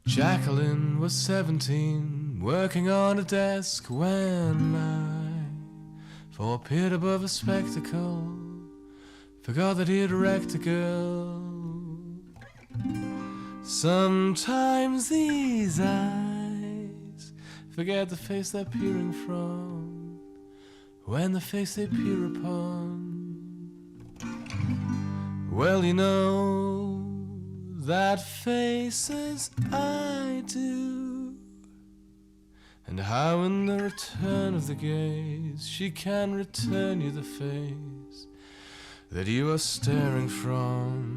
Jacqueline was 17, working on a desk when I, for a peered above a spectacle, forgot that he had wrecked a girl. Sometimes these eyes forget the face they're peering from when the face they peer upon. Well, you know that face as I do, and how in the return of the gaze she can return you the face that you are staring from.